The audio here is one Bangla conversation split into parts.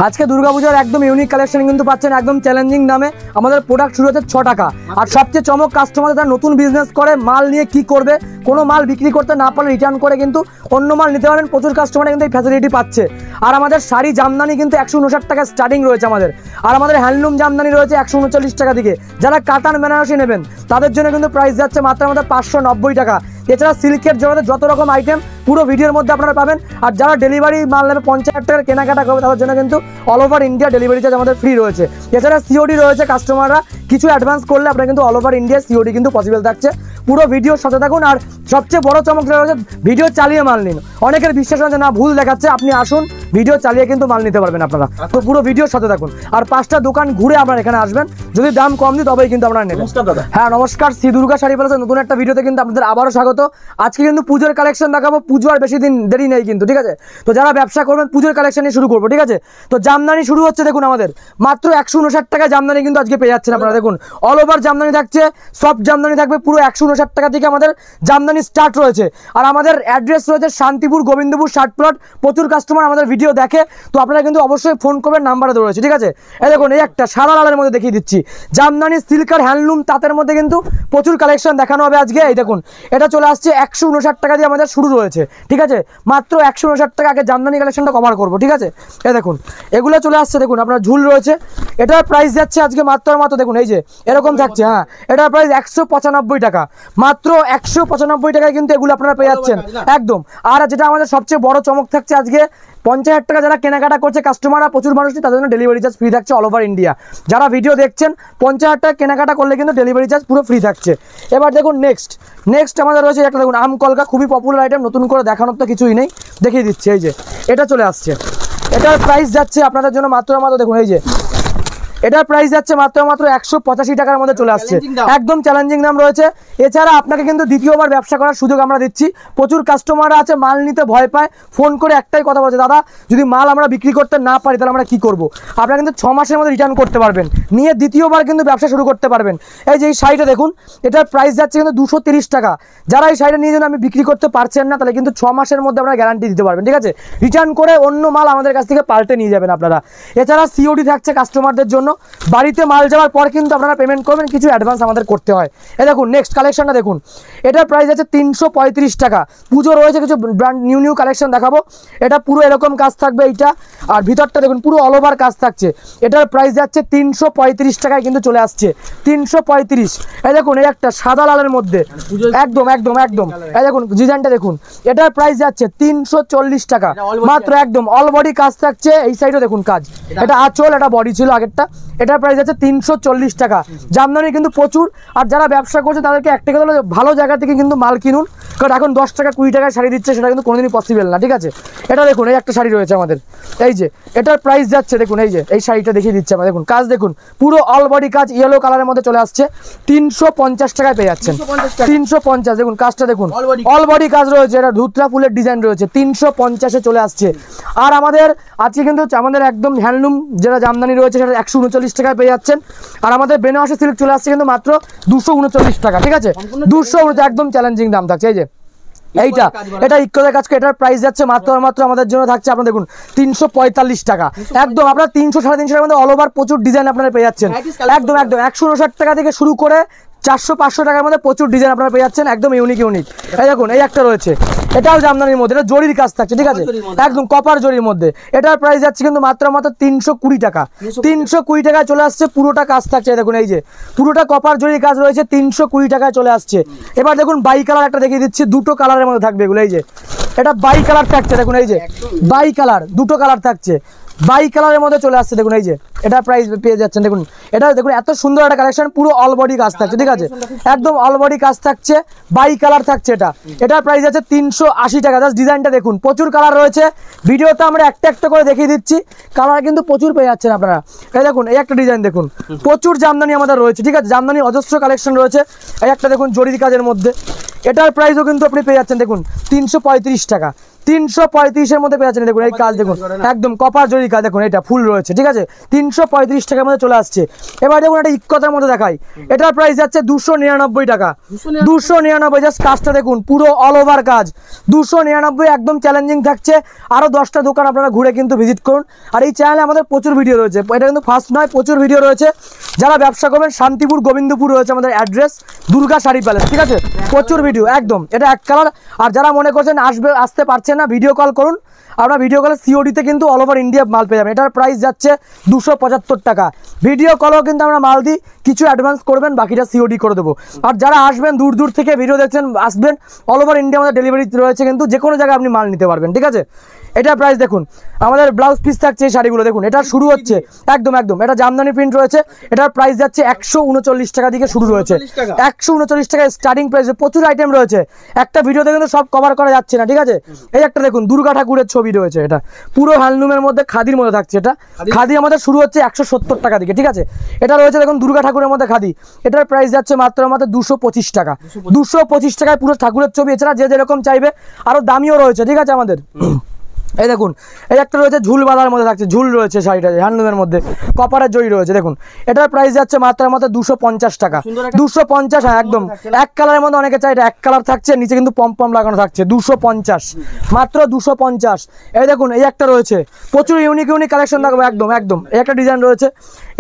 আজকে দুর্গাপূজার একদম ইউনিক কালেকশন কিন্তু পাচ্ছেন একদম চ্যালেঞ্জিং দামে। আমাদের প্রোডাক্ট শুরু হচ্ছে 6 টাকা। আর সবচেয়ে চমক, কাস্টমার যারা নতুন বিজনেস করে মাল নিয়ে কি করবে, কোনো মাল বিক্রি করতে না পারলে রিটার্ন করে কিন্তু অন্য মাল নিতে পারেন। প্রচুর কাস্টমার কিন্তু এই ফ্যাসিলিটি পাচ্ছে। আর আমাদের শাড়ি জামদানি কিন্তু 159 টাকা স্টার্টিং রয়েছে আমাদের। আর আমাদের হ্যান্ডলুম জামদানি রয়েছে 139 টাকা থেকে। যারা কাতান বেনারসি নেবেন তাদের জন্য কিন্তু প্রাইস যাচ্ছে মাত্র আমাদের 590 টাকা। এছাড়া সিল্কের জগতে যত রকম আইটেম পুরো ভিডিওর মধ্যে আপনারা পাবেন। আর যারা ডেলিভারি মাল নেবে 50 টাকার কেনাকাটা করবে তাদের জন্য কিন্তু all over India delivery charge আমাদের ফ্রি রয়েছে। এছাড়া সিওডি রয়েছে, কাস্টমাররা কিছু অ্যাডভান্স করলে আপনারা কিন্তু অল ওভার ইন্ডিয়া সিওডি কিন্তু পসিবল থাকছে। পুরো ভিডিওর সাথে থাকুন। আর সবচেয়ে বড় চমক রয়েছে ভিডিও চালিয়ে মাল নিন। অনেকের বিশ্বাস হচ্ছে না, ভুল দেখাচ্ছে, আপনি আসুন ভিডিও চালিয়ে কিন্তু মাল নিতে পারবেন আপনারা। তো পুরো ভিডিওর সাথে থাকুন। আর 5টা দোকান ঘুরে আপনারা এখানে আসবেন, যদি দাম কম দিই তবেই কিন্তু আপনারা নেবেন। হ্যাঁ নমস্কার, শ্রী দুর্গা শাড়ি প্যালেসের নতুন একটা ভিডিওতে কিন্তু আপনাদের আবারও স্বাগত। আজকে কিন্তু পুজোর কালেকশন দেখাবো। পুজো আর বেশি দিন দেরি নেই কিন্তু, ঠিক আছে? তো যারা ব্যবসা করবেন পুজোর কালেকশন নিয়ে শুরু করবো, ঠিক আছে? তো জামদানি শুরু হচ্ছে দেখুন আমাদের মাত্র 159 টাকায় জামদানি কিন্তু আজকে পেয়ে যাচ্ছেন আপনারা। দেখুন অল ওভার জামদানি থাকছে, সফট জামদানি থাকবে, পুরো 159 টাকা থেকে আমাদের জামদানি স্টার্ট রয়েছে। আর আমাদের অ্যাড্রেস রয়েছে শান্তিপুর গোবিন্দপুর 60 প্লট। প্রচুর কাস্টমার আমাদের ভিডিও দেখে, তো আপনারা কিন্তু অবশ্যই ফোন করবেন, নাম্বারে দেওয়া রয়েছে, ঠিক আছে? এই দেখুন এই একটা সাদা লালের মধ্যে দেখিয়ে দিচ্ছি জামদানি সিল্ক আর হ্যান্ডলুম তাঁতের মধ্যে কিন্তু প্রচুর কালেকশন দেখানো হবে আজকে। এই দেখুন এটা চলে আসছে 159 টাকা দিয়ে আমাদের শুরু রয়েছে, ঠিক আছে? মাত্র 159 টাকা। আগে জামদানি কালেকশনটা কভার করবো, ঠিক আছে? এই দেখুন এগুলো চলে আসছে। দেখুন আপনার ঝুল রয়েছে, এটার প্রাইস যাচ্ছে আজকে মাত্র দেখুন এই যে এরকম থাকছে। হ্যাঁ এটার প্রাইস 195 টাকা, মাত্র 195 টাকায় কিন্তু এগুলো আপনারা পেয়ে যাচ্ছেন একদম। আর যেটা আমাদের সবচেয়ে বড় চমক থাকছে আজকে, 50,000 টাকা যারা কেনাকাটা করছে কাস্টমাররা, প্রচুর মানুষ, তাদের জন্য ডেলিভারি চার্জ ফ্রি থাকছে অল ওভার ইন্ডিয়া। যারা ভিডিও দেখছেন 50,000 টাকা কেনাকাটা করলে কিন্তু ডেলিভারি চার্জ পুরো ফ্রি থাকছে। এবার দেখুন নেক্সট আমাদের রয়েছে একটা, দেখুন আম কলকা, খুবই পপুলার আইটেম, নতুন করে দেখানোর তো কিছুই নেই, দেখিয়ে দিচ্ছি। এই যে এটা চলে আসছে, এটার প্রাইস যাচ্ছে আপনাদের জন্য মাত্র দেখুন এই যে এটার প্রাইস যাচ্ছে মাত্র 185 টাকার মধ্যে চলে আসছে। একদম চ্যালেঞ্জিং দাম রয়েছে। এছাড়া আপনাকে কিন্তু দ্বিতীয়বার ব্যবসা করার সুযোগ আমরা দিচ্ছি। প্রচুর কাস্টমাররা আছে মাল নিতে ভয় পায়, ফোন করে একটাই কথা বলছে, দাদা যদি মাল আমরা বিক্রি করতে না পারি তাহলে আমরা কি করব? আপনারা কিন্তু 6 মাসের মধ্যে রিটার্ন করতে পারবেন, নিয়ে দ্বিতীয়বার কিন্তু ব্যবসা শুরু করতে পারবেন। এই যে এই শাড়িটা দেখুন, এটার প্রাইস যাচ্ছে কিন্তু 230 টাকা। যারা এই শাড়িটা নিয়ে যদি আমি বিক্রি করতে পারছেন না, তাহলে কিন্তু 6 মাসের মধ্যে আপনারা গ্যারান্টি দিতে পারবেন, ঠিক আছে? রিটার্ন করে অন্য মাল আমাদের কাছ থেকে পাল্টে নিয়ে যাবেন আপনারা। এছাড়া সিওডি থাকছে কাস্টমারদের জন্য, বাড়িতে মাল যাওয়ার পর কিন্তু আপনারা পেমেন্ট করবেন, কিছু অ্যাডভান্স আমাদের করতে হয়। এই দেখুন নেক্সট কালেকশনটা দেখুন, এটার প্রাইস আছে 335 টাকা। পুজো রয়েছে, কিছু ব্র্যান্ড নিউ কালেকশন দেখাবো। এটা পুরো এরকম কাজ থাকবে এইটা, আর ভিতরটা দেখুন পুরো অল ওভার কাজ থাকছে। এটার প্রাইস যাচ্ছে 335 টাকায় কিন্তু চলে আসছে 335। এই দেখুন এই একটা সাদা লালের মধ্যে একদম। এই দেখুন ডিজাইনটা দেখুন, এটার প্রাইস যাচ্ছে 340 টাকা মাত্র, একদম অল বডি কাজ থাকছে। এই সাইডে দেখুন কাজ, এটা আঁচল, এটা বডি ছিল আগেরটা। এটার প্রাইস আছে 340 টাকা। জামদানি কিন্তু প্রচুর। আর যারা ব্যবসা করছে তাদেরকে একটা কথা হলো, ভালো জায়গা থেকে কিন্তু মাল কিনুন, কারণ এখন 10 টাকা 20 টাকায় শাড়ি দিচ্ছে, সেটা কিন্তু কোনোদিনই পসিবল না, ঠিক আছে? এটা দেখুন এই একটা শাড়ি রয়েছে আমাদের, এই যে এটার প্রাইস যাচ্ছে দেখুন, এই যে এই শাড়িটা দেখিয়ে দিচ্ছে আমরা, দেখুন কাজ দেখুন পুরো অল বডি কাজ, ইয়েলো কালারের মধ্যে চলে আসছে 350 টাকায় পেয়ে যাচ্ছেন। 350 দেখুন কাজটা দেখুন, অল বডি কাজ রয়েছে, এটা ধুতরা ফুলের ডিজাইন রয়েছে, 350-এ চলে আসছে। আর আমাদের আজকে কিন্তু আমাদের একদম হ্যান্ডলুম যেটা জামদানি রয়েছে সেটা 139 টাকায় পেয়ে যাচ্ছেন। আর আমাদের বেনারসি সিল্ক চলে আসছে কিন্তু মাত্র 239 টাকা, ঠিক আছে? 239, একদম চ্যালেঞ্জিং দাম থাকছে। এই যে এটা ইকোদের কাজ, এটার প্রাইস যাচ্ছে মাত্র আমাদের জন্য থাকছে আপনার দেখুন 345 টাকা। একদম আপনারা 300-350 টাকার মধ্যে অল ওভার প্রচুর ডিজাইন আপনারা পেয়ে যাচ্ছেন। একদম 159 টাকা থেকে শুরু করে 400-500 টাকার মধ্যে প্রচুর ডিজাইন আপনারা পেয়ে যাচ্ছেন, একদম ইউনিক। এই দেখুন এই একটা রয়েছে, এটাও জামদানির মধ্যে, এটা জরির কাজ থাকছে, ঠিক আছে? একদম কপার জরির মধ্যে। এটার প্রাইস যাচ্ছে কিন্তু মাত্র 320 টাকা। 320 টাকায় চলে আসছে, পুরোটা কাজ থাকছে। দেখুন এই যে পুরোটা কপার জরির কাজ রয়েছে, 320 টাকায় চলে আসছে। এবার দেখুন বাই কালার একটা দেখিয়ে দিচ্ছি, দুটো কালারের মধ্যে থাকবে এগুলো। এই যে এটা বাই কালার থাকছে, দেখুন এই যে বাই কালার, দুটো কালার থাকছে, বাই কালারের মধ্যে চলে আসছে। দেখুন এই যে এটা প্রাইস পেয়ে যাচ্ছেন। দেখুন এটা দেখুন এত সুন্দর একটা কালেকশন, পুরো অল বডি কাজ থাকছে, ঠিক আছে? একদম অল বডি কাজ থাকছে, বাই কালার থাকছে। এটার প্রাইস আছে 380 টাকা। জাস্ট ডিজাইনটা দেখুন, প্রচুর কালার রয়েছে, ভিডিওতে আমরা একটা করে দেখিয়ে দিচ্ছি, কালার কিন্তু প্রচুর পেয়ে যাচ্ছেন আপনারা। এই দেখুন এই একটা ডিজাইন দেখুন, প্রচুর জামদানি আমাদের রয়েছে, ঠিক আছে? জামদানি অজস্র কালেকশন রয়েছে। এই একটা দেখুন জরির কাজের মধ্যে, এটার প্রাইসও কিন্তু আপনি পেয়ে যাচ্ছেন দেখুন 335 টাকা। 335-এর মধ্যে পেয়ে যাচ্ছেন। দেখুন এই কাজ দেখুন, একদম কপার জরি কাজ দেখুন, এটা ফুল রয়েছে, ঠিক আছে, 335 টাকার মধ্যে চলে আসছে। এবার দেখুন একটা ইক্কতার মধ্যে দেখাই, এটার প্রাইস যাচ্ছে 299 টাকা। 299, জাস্ট কাজটা দেখুন, পুরো অল ওভার কাজ 299, একদম চ্যালেঞ্জিং থাকছে। আরো 10টা দোকান আপনারা ঘুরে কিন্তু ভিজিট করুন। আর এই চ্যানেলে আমাদের প্রচুর ভিডিও রয়েছে, এটা কিন্তু ফার্স্ট নয়, প্রচুর ভিডিও রয়েছে। যারা ব্যবসা করবেন শান্তিপুর গোবিন্দপুর রয়েছে আমাদের অ্যাড্রেস, দুর্গা শাড়ি প্যালেস, ঠিক আছে, প্রচুর ভিডিও, একদম এটা এক কালার। আর যারা মনে করছেন আসতে পারছেন না, ভিডিও কল করুন, আপনারা ভিডিও কলে সিওডিতে কিন্তু অল ওভার ইন্ডিয়া মাল পেয়ে যাবেন। এটার প্রাইস যাচ্ছে 275 টাকা। ভিডিও কলেও কিন্তু আমরা মাল দিই, কিছু অ্যাডভান্স করবেন, বাকিটা সিওডি করে দেবো। আর যারা আসবেন দূর দূর থেকে ভিডিও দেখছেন, আসবেন, অল ওভার ইন্ডিয়া আমাদের ডেলিভারি রয়েছে, কিন্তু যে কোনো জায়গায় আপনি মাল নিতে পারবেন, ঠিক আছে। এটা প্রাইস দেখুন, আমাদের ব্লাউজ পিস থাকছে এই শাড়িগুলো দেখুন, এটা শুরু হচ্ছে একদম এটা জামদানি প্রিন্ট রয়েছে। এটার প্রাইস যাচ্ছে 139 টাকা থেকে শুরু রয়েছে, 139 টাকা স্টার্টিং প্রাইস। প্রচুর আইটেম রয়েছে, একটা ভিডিওতে কিন্তু সব কভার করা যাচ্ছে না, ঠিক আছে। এই একটা দেখুন দুর্গা ঠাকুরের ছবি রয়েছে, এটা পুরো হ্যান্ডলুমের মধ্যে খাদির মধ্যে থাকছে। এটা খাদি আমাদের শুরু হচ্ছে 170 টাকা থেকে, ঠিক আছে। এটা রয়েছে দেখুন দুর্গা ঠাকুরের মধ্যে খাদি, এটার প্রাইস যাচ্ছে মাত্র 225 টাকা। 225 টাকায় পুরো ঠাকুরের ছবি। এছাড়া যে যেরকম চাইবে আরো দামিও রয়েছে, ঠিক আছে আমাদের। এই দেখুন এই একটা রয়েছে ঝুল বাঁধার মধ্যে থাকছে, ঝুল রয়েছে শাড়িটা হ্যান্ডলুমের মধ্যে, কপারের জড়ি রয়েছে দেখুন। এটার প্রাইস যাচ্ছে মাত্র 250 টাকা। 250, হ্যাঁ একদম এক কালারের মধ্যে অনেকে চাই, এটা এক কালার থাকছে, নিচে কিন্তু পম লাগানো থাকছে, 250, মাত্র 250। এই দেখুন এই একটা রয়েছে, প্রচুর ইউনিক কালেকশন থাকবে, একদম এই একটা ডিজাইন রয়েছে।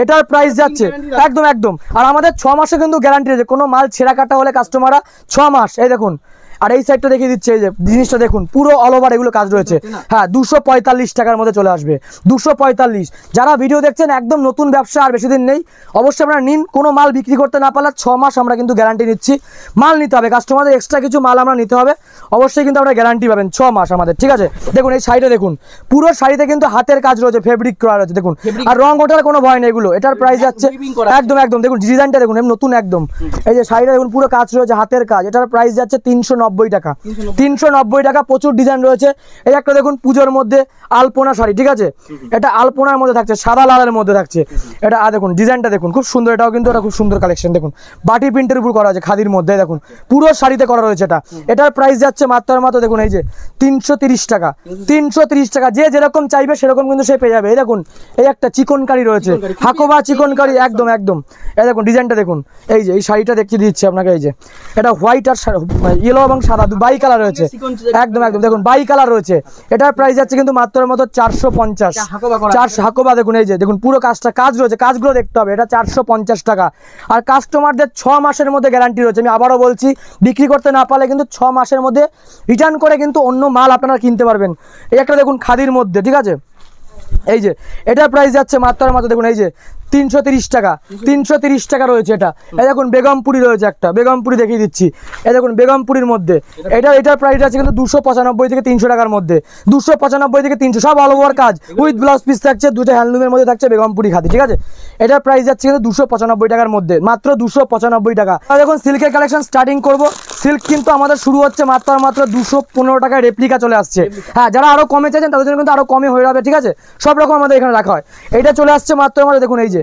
এটার প্রাইস যাচ্ছে একদম। আর আমাদের 6 মাসে কিন্তু গ্যারান্টি রয়েছে, কোনো মাল ছেঁড়া কাটা হলে কাস্টমাররা 6 মাস। এই দেখুন, আর এই সাইডটা দেখিয়ে দিচ্ছে, এই যে জিনিসটা দেখুন, পুরো অল ওভার এগুলো কাজ রয়েছে। হ্যাঁ 245 টাকার মধ্যে চলে আসবে, 245। যারা ভিডিও দেখছেন, একদম নতুন ব্যবসা, আর বেশি দিন নেই, অবশ্যই আপনারা নিন। কোনো মাল বিক্রি করতে না পারলে 6 মাস আমরা কিন্তু গ্যারান্টি নিচ্ছি। মাল নিতে হবে, কাস্টমারদের এক্সট্রা কিছু মাল আমরা নিতে হবে, অবশ্যই কিন্তু আপনারা গ্যারান্টি পাবেন 6 মাস আমাদের, ঠিক আছে। দেখুন এই শাড়িটা দেখুন, পুরো শাড়িতে কিন্তু হাতের কাজ রয়েছে, ফেব্রিক করা রয়েছে দেখুন, আর রং ওঠার কোনো ভয় নেই এগুলো। এটার প্রাইস যাচ্ছে একদম দেখুন ডিজাইনটা দেখুন, নতুন একদম। এই যে শাড়িটা দেখুন, পুরো কাজ রয়েছে, হাতের কাজ। এটার প্রাইস যাচ্ছে 390 টাকা। 390 টাকা, প্রচুর ডিজাইন রয়েছে। এই একটা দেখুন পুজোর মধ্যে আলপনা শাড়ি, ঠিক আছে, এটা আলপনার মধ্যে থাকছে, সাদা লালের মধ্যে থাকছে। এটা দেখুন ডিজাইনটা দেখুন, খুব সুন্দর, এটাও কিন্তু এটা খুব সুন্দর কালেকশন। দেখুন বাটি প্রিন্টের উপর করা আছে, খাদির মধ্যে দেখুন, পুরো শাড়িতে করা রয়েছে। এটার প্রাইস যাচ্ছে মাত্র দেখুন এই যে 330 টাকা। 330 টাকা, যে যেরকম চাইবে সেরকম কিন্তু সে পেয়ে যাবে। এই দেখুন এই একটা চিকনকারি রয়েছে, হাকোবা চিকনকারি, একদম। এই দেখুন ডিজাইনটা দেখুন, এই যে এই শাড়িটা দেখিয়ে দিচ্ছে আপনাকে, এই যে এটা হোয়াইট আর ইয়েলো এবং সাদা বাই কালার রয়েছে, একদম দেখুন বাই কালার রয়েছে। এটার প্রাইস যাচ্ছে কিন্তু মাত্র 450। 400 হাকোবা দেখুন, এই যে দেখুন পুরো কাজ রয়েছে, কাজগুলো দেখতে হবে। এটা 450 টাকা। আর কাস্টমারদের 6 মাসের মধ্যে গ্যারান্টি রয়েছে। আমি আবারও বলছি, বিক্রি করতে না পারলে কিন্তু 6 মাসের মধ্যে রিটার্ন করে কিন্তু অন্য মাল আপনারা কিনতে পারবেন। এই একটা দেখুন খাদির মধ্যে, ঠিক আছে, এই যে এটার প্রাইস যাচ্ছে মাত্র দেখুন এই যে 330 টাকা। 330 টাকা রয়েছে। এটা এই দেখুন বেগমপুরি রয়েছে, একটা বেগমপুরি দেখিয়ে দিচ্ছি। এই দেখুন বেগমপুরির মধ্যে এটার প্রাইস আছে কিন্তু 295 থেকে 300 টাকার মধ্যে, 295 থেকে 300, সব অল ওভার কাজ উইথ ব্লাউজ পিস থাকছে, দুটো হ্যান্ডলুমের মধ্যে থাকছে, বেগমপুরি খাদি, ঠিক আছে। এটার প্রাইস যাচ্ছে কিন্তু 295 টাকার মধ্যে, মাত্র 295 টাকা। দেখুন সিল্কের কালেকশন স্টার্টিং করব। সিল্ক কিন্তু আমাদের শুরু হচ্ছে মাত্র 215 টাকায় রেপ্লিকা চলে আসছে। হ্যাঁ যারা আরো কমে চাইছেন তাদের জন্য কিন্তু আরো কমে হয়ে যাবে, ঠিক আছে। সব রকম আমাদের এখানে রাখা হয়। এটা চলে আসছে মাত্র দেখুন এই যে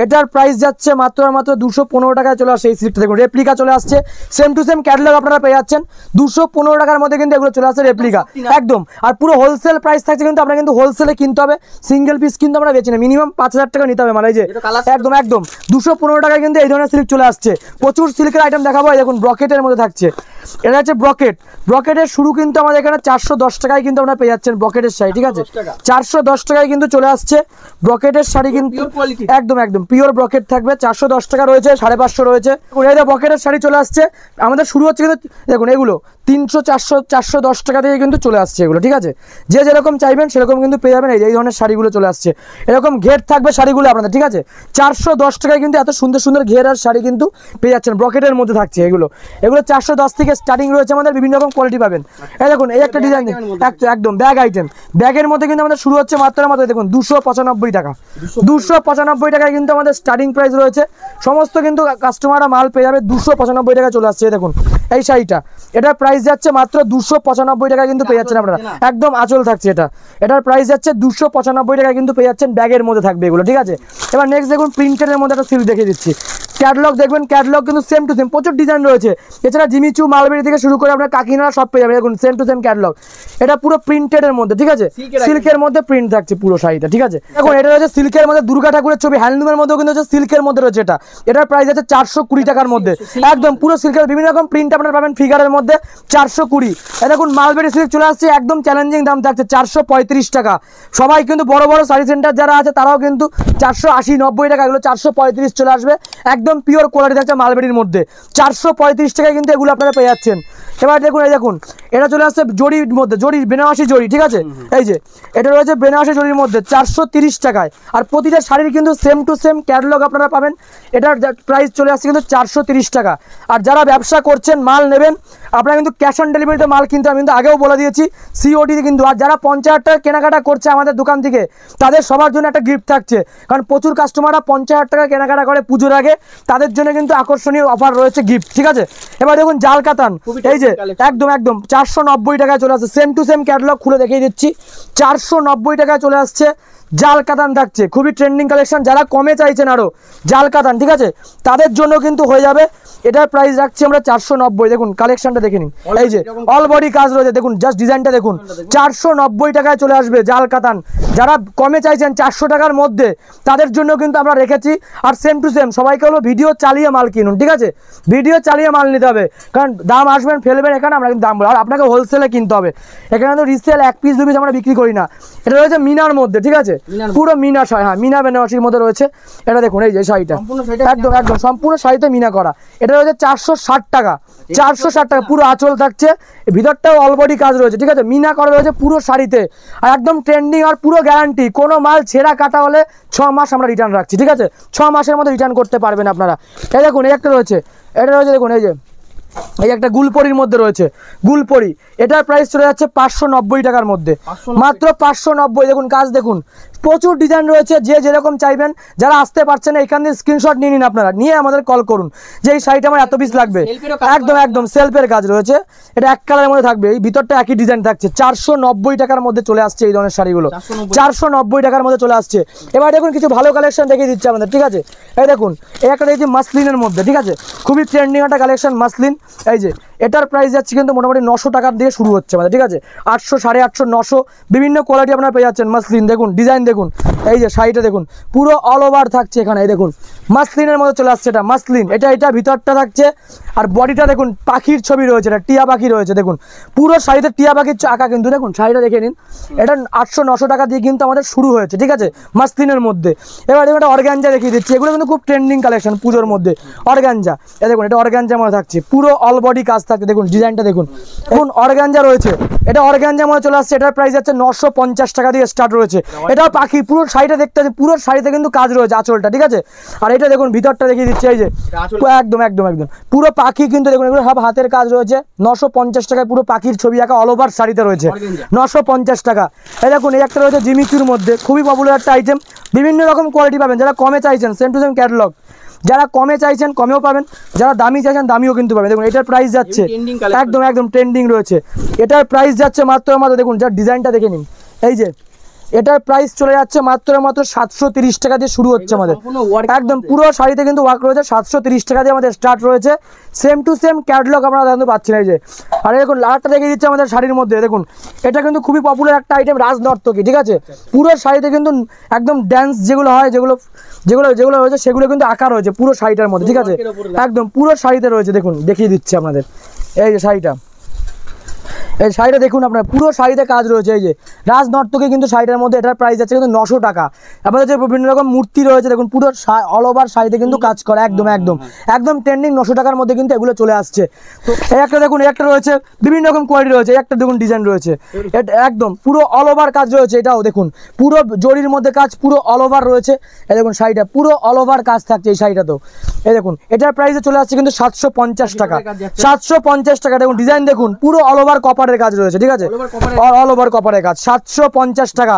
এটার প্রাইস যাচ্ছে মাত্র 215 টাকায় চলে আসছে। এই সিল্কটা দেখুন রেপ্লিকা চলে আসছে, সেম টু সেম ক্যাটালগ আপনারা পেয়ে যাচ্ছেন 215 টাকার মধ্যে, কিন্তু এগুলো চলে আসছে রেপ্লিকা একদম। আর পুরো হোলসেল প্রাইস থাকছে, কিন্তু আপনারা কিন্তু হোলসেলে কিনতে হবে, সিঙ্গেল পিস কিন্তু আমরা বেচি না, মিনিমাম 5000 টাকা নিতে হবে মানে। এই যে একদম 215 টাকায় কিন্তু এই ধরনের সিল্ক চলে আসছে। প্রচুর সিল্কের আইটেম দেখাবো। এই দেখুন ব্রকেটের মধ্যে থাকছে, এটা হচ্ছে ব্রকেটের শুরু কিন্তু আমাদের এখানে 410 টাকায় কিন্তু আপনারা পেয়ে যাচ্ছেন ব্রকেটের শাড়ি, ঠিক আছে। 410 টাকায় কিন্তু চলে আসছে ব্রকেটের শাড়ি, কিন্তু একদম পিওর ব্রকেট থাকবে। 410 টাকা রয়েছে, 550 রয়েছে। ব্রকেটের শাড়ি চলে আসছে আমাদের শুরু হচ্ছে কিন্তু দেখুন এগুলো 300, 400, 410 টাকা থেকে কিন্তু চলে আসছে এগুলো, ঠিক আছে। যে যেরকম চাইবেন সেরকম কিন্তু পেয়ে যাবেন। এই ধরনের শাড়িগুলো চলে আসছে, এরকম ঘের থাকবে শাড়িগুলো আপনাদের, ঠিক আছে। 410 টাকায় কিন্তু এত সুন্দর সুন্দর ঘের আর শাড়ি কিন্তু পেয়ে যাচ্ছেন, ব্রকেটের মধ্যে থাকছে এগুলো। 410 থেকে স্টার্টিং রয়েছে, আমাদের বিভিন্ন রকম কোয়ালিটি পাবেন। এই দেখুন এই একটা ডিজাইন একদম ব্যাগ আইটেম, ব্যাগের মধ্যে কিন্তু আমাদের শুরু হচ্ছে মাত্র দেখুন 295 টাকা। 295 টাকায় কিন্তু আমাদের স্টার্টিং প্রাইস রয়েছে। সমস্ত কিন্তু কাস্টমাররা মাল পেয়ে যাবে 295 টাকা চলে আসছে। দেখুন এই শাড়িটা, এটার প্রাইস যাচ্ছে মাত্র 295 টাকা কিন্তু পেয়ে যাচ্ছেন আপনারা, একদম আঁচল থাকছে এটা। এটার প্রাইস যাচ্ছে 295 টাকা কিন্তু পেয়ে যাচ্ছেন, ব্যাগের মধ্যে থাকবে এগুলো, ঠিক আছে। এবার নেক্সট দেখুন প্রিন্টের মধ্যে একটা সিল্ক দেখিয়ে দিচ্ছি। ক্যাটলগ দেখবেন, ক্যাটলগ কিন্তু সেম টু সেম, প্রচুর ডিজাইন রয়েছে। এছাড়া জিমিচু, মালবেরি থেকে শুরু করে আপনার কাকিনাড়া সব পেয়ে যাবেন। দেখুন সেম টু সেম ক্যাটলগ, এটা পুরো প্রিন্টেডের মধ্যে, ঠিক আছে, সিল্কের মধ্যে প্রিন্ট থাকছে পুরো শাড়িটা, ঠিক আছে। এখন এটা রয়েছে সিল্কের মধ্যে দুর্গা ঠাকুরের ছবি, হ্যান্ডলুমের মধ্যেও কিন্তু হচ্ছে সিল্কের মধ্যে রয়েছে এটা। এটার প্রাইস আছে 420 টাকার মধ্যে, একদম পুরো সিল্কের বিভিন্ন রকম প্রিন্ট আপনারা পাবেন ফিগারের মধ্যে 420। দেখুন মালবেরি সিল্ক চলে আসছে, একদম চ্যালেঞ্জিং দাম থাকছে 435 টাকা। সবাই কিন্তু বড় বড় শাড়ি সেন্টার যারা আছে তারাও কিন্তু 480-90 টাকা, এগুলো 435 চলে আসবে, একদম পিওর কোয়ালিটি থাকছে মালবেরির মধ্যে। 435 টাকায় কিন্তু এগুলো আপনারা পেয়ে যাচ্ছেন। এবার দেখুন, এই দেখুন এটা চলে আসছে জরির মধ্যে, জরি বেনারসি জরি, ঠিক আছে। এই যে এটা রয়েছে বেনারসি জরির মধ্যে 430 টাকায়। আর প্রতিটা শাড়ির কিন্তু সেম টু সেম ক্যাটালগ আপনারা পাবেন। এটার প্রাইস চলে আসছে কিন্তু 430 টাকা। আর যারা ব্যবসা করছেন, মাল নেবেন, আপনারা কিন্তু ক্যাশ অন ডেলিভারিতে মাল কিনতে, আমি কিন্তু আগেও বলে দিয়েছি, সিওডি কিন্তু। আর যারা 50,000 টাকা কেনাকাটা করছে আমাদের দোকান থেকে, তাদের সবার জন্য একটা গিফট থাকছে, কারণ প্রচুর কাস্টমাররা 50,000 টাকা কেনাকাটা করে পুজোর আগে, তাদের জন্য কিন্তু আকর্ষণীয় অফার রয়েছে, গিফট, ঠিক আছে। এবার দেখুন জাল কাতান, এই যে একদম একদম 490 টাকায় চলে আসছে, সেম টু সেম ক্যাটালগ খুলে দেখিয়ে দিচ্ছি, 490 টাকায় চলে আসছে। জাল কাতান থাকছে, খুবই ট্রেন্ডিং কালেকশন। যারা কমে চাইছেন আরো জাল কাতান, ঠিক আছে, তাদের জন্য কিন্তু হয়ে যাবে। এটার প্রাইস রাখছি আমরা 490। দেখুন কালেকশনটা দেখে নিন, এই যে অল বডি কাজ রয়েছে, দেখুন জাস্ট ডিজাইনটা দেখুন, 490 টাকায় চলে আসবে জাল কাতান। যারা কমে চাইছেন 400 টাকার মধ্যে, তাদের জন্য কিন্তু আমরা রেখেছি। আর সেম টু সেম সবাইকে হলো ভিডিও চালিয়ে মাল কিনুন, ঠিক আছে, ভিডিও চালিয়ে মাল নিতে হবে, কারণ দাম আসবেন ফেলবেন, এখানে আমরা কিন্তু দাম বলবো। আর আপনাকে হোলসেলে কিনতে হবে, এখানে তো রিসেল 1 পিস 2 পিস আমরা বিক্রি করি না। এটা রয়েছে মিনার মধ্যে, ঠিক আছে, পুরো মিনা শাড়ি, হ্যাঁ মিনা বেনারসির মধ্যে রয়েছে। এটা দেখুন এই যে শাড়িটা একদম একদম সম্পূর্ণ শাড়িতে মিনা করা। এটা রয়েছে 460 টাকা, 460 টাকা, পুরো আঁচল থাকছে, ভিতরটাও অলবডি কাজ রয়েছে, ঠিক আছে, মিনা করা রয়েছে পুরো শাড়িতে। আর একদম ট্রেন্ডিং আর পুরো গ্যারান্টি, কোনো মাল ছেঁড়া কাটা হলে 6 মাস আমরা রিটার্ন রাখছি, ঠিক আছে, 6 মাসের মধ্যে রিটার্ন করতে পারবেন আপনারা। এই দেখুন এই একটা রয়েছে, এটা রয়েছে দেখুন, এই যে এই একটা গুলপরির মধ্যে রয়েছে, গুলপরি, এটার প্রাইস চলে যাচ্ছে 590 টাকার মধ্যে, মাত্র 590। দেখুন কাজ দেখুন, প্রচুর ডিজাইন রয়েছে, যে যেরকম চাইবেন। যারা আসতে পারছেন না, এখান থেকে স্ক্রিনশট নিয়ে নিন আপনারা, নিয়ে আমাদের কল করুন যে এই শাড়িটা আমার এত পিস লাগবে। একদম একদম সেলফের কাজ রয়েছে, এটা এক কালারের মধ্যে থাকবে, এই ভিতরটা একই ডিজাইন থাকছে। 490 টাকার মধ্যে চলে আসছে এই ধরনের শাড়িগুলো, 490 টাকার মধ্যে চলে আসছে। এবার দেখুন কিছু ভালো কালেকশন দেখিয়ে দিচ্ছে আমাদের, ঠিক আছে। এই দেখুন এই একটা দেখছি মাসলিনের মধ্যে, ঠিক আছে, খুবই ট্রেন্ডিং একটা কালেকশন মাসলিন। এই যে এটার প্রাইস যাচ্ছে কিন্তু মোটামুটি 900 টাকার দিয়ে শুরু হচ্ছে আমাদের, ঠিক আছে, 800, 850, 900 বিভিন্ন কোয়ালিটি আপনারা পেয়ে যাচ্ছেন। মাসলিন দেখুন, ডিজাইন দেখুন, এই যে শাড়িটা দেখুন পুরো অল ওভার থাকছে এখানে, এই দেখুন মাসলিনের মধ্যে চলে আসছে, এটা মাসলিন, এটা ভিতরটা থাকছে। আর বডিটা দেখুন পাখির ছবি রয়েছে, এটা টিয়া পাখি রয়েছে, দেখুন পুরো শাড়িতে টিয়া পাখির আঁকা কিন্তু। দেখুন শাড়িটা দেখে নিন, এটা 800-900 টাকা দিয়ে কিন্তু আমাদের শুরু হয়েছে, ঠিক আছে, মাসলিনের মধ্যে। এবার দেখুন একটা অর্গানজা দেখিয়ে দিচ্ছি, এগুলো কিন্তু খুব ট্রেন্ডিং কালেকশন পুজোর মধ্যে। অর্গানজা, এই দেখুন এটা অর্গানজার মধ্যে থাকছে, পুরো অল বডি কাজ থাকছে, দেখুন ডিজাইনটা দেখুন। এখন অর্গানজা রয়েছে, এটা অর্গানজার মধ্যে চলে আসছে, এটার প্রাইস যাচ্ছে 950 টাকা দিয়ে স্টার্ট রয়েছে। এটাও পাখি, পুরো শাড়িটা দেখতে আছে, পুরো শাড়িতে কিন্তু কাজ রয়েছে, আঁচলটা, ঠিক আছে। আর এটা দেখুন ভিতরটা দেখিয়ে দিচ্ছে, এই যে একদম একদম একদম পুরো পাখি কিন্তু, দেখুন এগুলো সব হাতের কাজ রয়েছে। 950 টাকায় পুরো পাখির ছবি আঁকা অল ওভার শাড়িতে রয়েছে, 950 টাকা। এই দেখুন এই একটা রয়েছে জিমিচুর মধ্যে, খুবই পপুলার একটা আইটেম, বিভিন্ন রকম কোয়ালিটি পাবেন। যারা কমে চাইছেন সেম টু সেম ক্যাটালগ, যারা কমে চাইছেন কমেও পাবেন, যারা দামি চাইছেন দামিও কিন্তু পাবেন। দেখুন এটার প্রাইস যাচ্ছে একদম একদম ট্রেন্ডিং রয়েছে, এটার প্রাইস যাচ্ছে মাত্র দেখুন যার ডিজাইনটা দেখে নিন, এই যে এটার প্রাইস চলে যাচ্ছে মাত্র 730 টাকা দিয়ে শুরু হচ্ছে আমাদের, একদম পুরো শাড়িতে কিন্তু ওয়ার্ক রয়েছে। 730 টাকা দিয়ে আমাদের স্টার্ট রয়েছে, সেম টু সেম ক্যাটালগ আমরা কিন্তু পাচ্ছি না। এই যে আর দেখুন লালটা দেখিয়ে দিচ্ছে আমাদের শাড়ির মধ্যে, দেখুন এটা কিন্তু খুবই পপুলার একটা আইটেম, রাজনর্তকী, ঠিক আছে, পুরো শাড়িতে কিন্তু একদম ড্যান্স যেগুলো হয়, যেগুলো যেগুলো যেগুলো রয়েছে সেগুলো কিন্তু আঁকা রয়েছে পুরো শাড়িটার মধ্যে, ঠিক আছে, একদম পুরো শাড়িতে রয়েছে। দেখুন দেখিয়ে দিচ্ছে আপনাদের, এই যে শাড়িটা, এই শাড়িটা দেখুন আপনার পুরো শাড়িতে কাজ রয়েছে, এই যে রাজনর্তকী কিন্তু শাড়িটার মধ্যে। এটার প্রাইস আছে কিন্তু 900 টাকা। আমাদের যে বিভিন্ন রকম মূর্তি রয়েছে, দেখুন পুরো অল ওভার শাড়িতে কিন্তু কাজ করে, একদম একদম একদম ট্রেন্ডিং। 900 টাকার মধ্যে কিন্তু এগুলো চলে আসছে। তো এই একটা দেখুন, এই একটা রয়েছে, বিভিন্ন রকম কোয়ালিটি রয়েছে, একটা দেখুন ডিজাইন রয়েছে, এটা একদম পুরো অল ওভার কাজ রয়েছে। এটাও দেখুন পুরো জরির মধ্যে কাজ, পুরো অল ওভার রয়েছে। এই দেখুন শাড়িটা পুরো অল ওভার কাজ থাকছে এই শাড়িটাতেও। এই দেখুন এটার প্রাইসে চলে আসছে কিন্তু 750 টাকা, 750 টাকা। দেখুন ডিজাইন দেখুন, পুরো অল ওভার কপার কপারের কাজ রয়েছে, ঠিক আছে, অল ওভার কপারের কাজ 750 টাকা।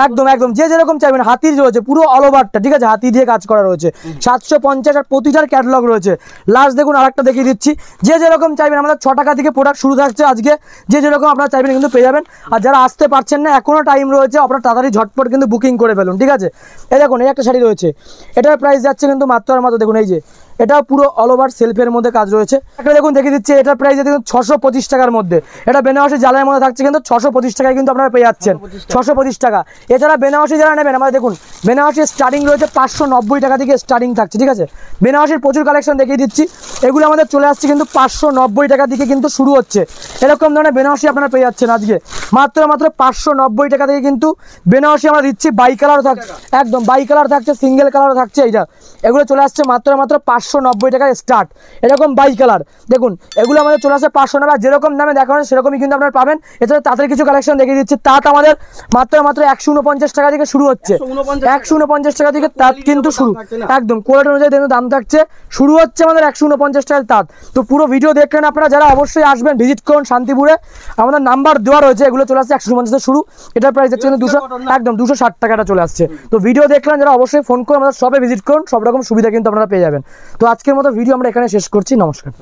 একদম একদম যে যেরকম চাইবেন, হাতির রয়েছে পুরো অল ওভারটা, ঠিক আছে, হাতি দিয়ে কাজ করা রয়েছে 750, আর প্রতিটার ক্যাটালগ রয়েছে। লাস্ট দেখুন আরেকটা দেখিয়ে দিচ্ছি, যে যেরকম চাইবেন আমাদের 6 টাকা থেকে প্রোডাক্ট শুরু থাকছে আজকে, যে যেরকম আপনারা চাইবেন কিন্তু পেয়ে যাবেন। আর যারা আসতে পারছেন না এখনো টাইম রয়েছে, আপনারা তাড়াতাড়ি ঝটপট কিন্তু বুকিং করে ফেলুন, ঠিক আছে। এই দেখুন এই একটা শাড়ি রয়েছে, এটার প্রাইস যাচ্ছে কিন্তু মাত্র আর মাত্র, দেখুন এই যে এটা পুরো অল ওভার সেলফের মধ্যে কাজ রয়েছে। একটা দেখুন দেখিয়ে দিচ্ছে, এটার প্রাইস দেখুন 625 টাকার মধ্যে, এটা বেনারসি জালের মধ্যে থাকছে কিন্তু 625 টাকায় কিন্তু আপনারা পেয়ে যাচ্ছেন, 625 টাকা। এছাড়া বেনারসি যারা নেবেন আমাদের দেখুন বেনারসি স্টার্টিং রয়েছে 590 টাকা থেকে স্টার্টিং থাকছে, ঠিক আছে। বেনারসির প্রচুর কালেকশন দেখিয়ে দিচ্ছি, এগুলো আমাদের চলে আসছে কিন্তু 590 টাকা থেকে কিন্তু শুরু হচ্ছে। এরকম ধরনের বেনারসি আপনারা পেয়ে যাচ্ছেন আজকে মাত্র 590 টাকা থেকে কিন্তু বেনারসি আমরা দিচ্ছি। বাই কালার থাকছে, একদম বাই কালার থাকছে, সিঙ্গেল কালার থাকছে, এইটা এগুলো চলে আসছে মাত্র 590 টাকায় স্টার্ট। এরকম বাই কালার দেখুন, এগুলো আমাদের চলে আসছে 500 টাকা, যেরকম দামে দেখানো সেরকমই কিন্তু আপনারা পাবেন। এছাড়া তাদের কিছু কালেকশন দেখিয়ে দিচ্ছি, তাঁত আমাদের মাত্র 149 টাকা থেকে শুরু হচ্ছে, 149 টাকা থেকে তাঁত কিন্তু শুরু, একদম কোয়ালিটি অনুযায়ী দাম থাকছে, শুরু হচ্ছে আমাদের 149 টাকার তাঁত। তো পুরো ভিডিও দেখলেন আপনারা, যারা অবশ্যই আসবেন ভিজিট করুন শান্তিপুরে, আমাদের নাম্বার দেওয়া রয়েছে, এগুলো চলে আসছে 150 থেকে শুরু, এটার প্রাইস হচ্ছে কিন্তু 200, একদম 260 টাকাটা চলে আসছে। তো ভিডিও দেখলেন যারা অবশ্যই ফোন করে আমাদের শপে ভিজিট করুন, সব রকম সুবিধা কিন্তু আপনারা পেয়ে যাবেন। তো আজকের মতো ভিডিও আমরা এখানে শেষ করছি, নমস্কার।